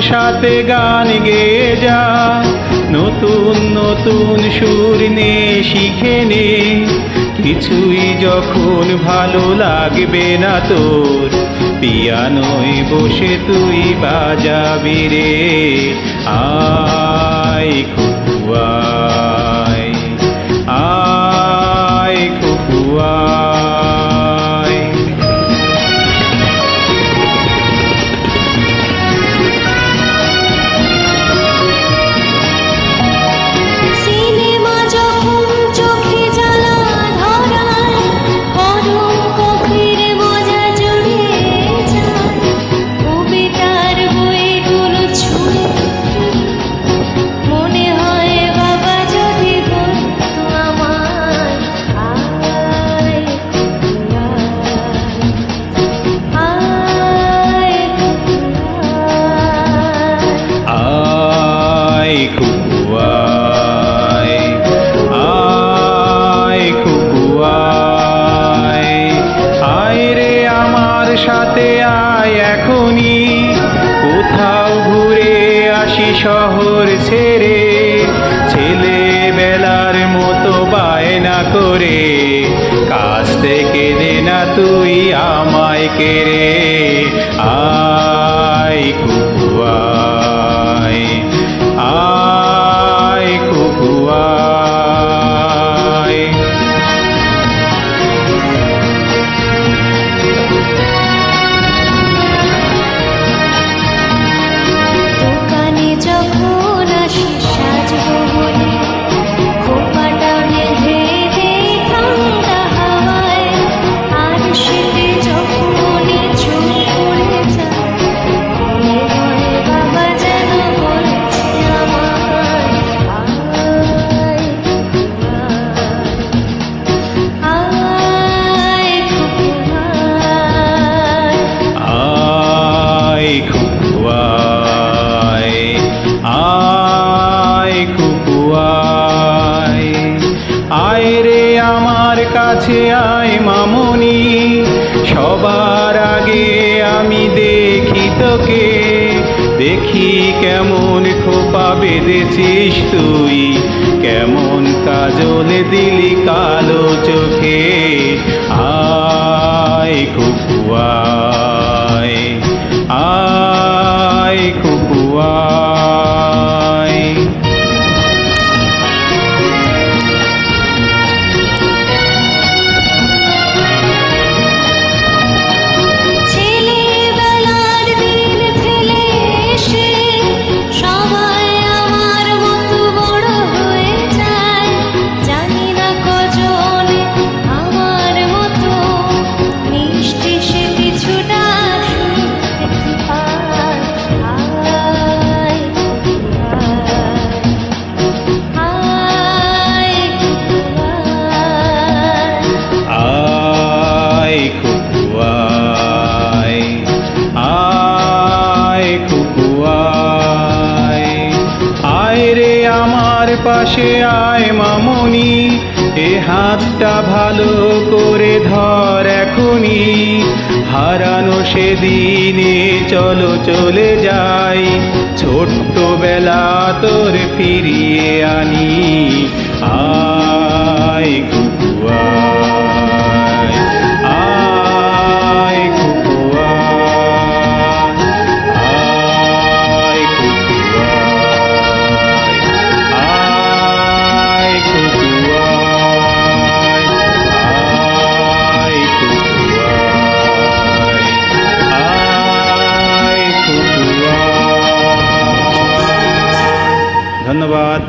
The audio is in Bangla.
সাথে গান গেয়ে যা, নতুন নতুন সুর নে শিখে নে। কিছুই যখন ভালো লাগবে না তোর, পিয়ানোয় বসে তুই বাজাবি রে। আয় খুকু আয়, আয় খুকু আয়। সাথে আয় এখনি, কোথাও ঘুরে আসি শহর ছেড়ে। ছেলেবেলার মতো বায়না করে কাছ থেকে দে না তুই আমায় কেড়ে। আয় খুকু আয়, আয় খুকু আয়। আয় রে আমার কাছে আয় মামনি, সবার আগে আমি দেখি তোকে। দেখি কেমন খোপা বেঁধেছিস তুই, কেমন কাজল দিলি কালো চোখে। আয় খুকু আয়, আয় খুকু আয়। পাশে আয় মামনি, এ হাতটা ভালো করে ধর এখনি। হারানো সেদিনে চলো চলে যাই, ছোট্টবেলা তোর ফিরিয়ে আনি। আয় খুকু আয়, আয় খুকু আয়, আয় খুকু আয়, আয় খুকু আয়, আয় খুকু আয়। ধন্যবাদ।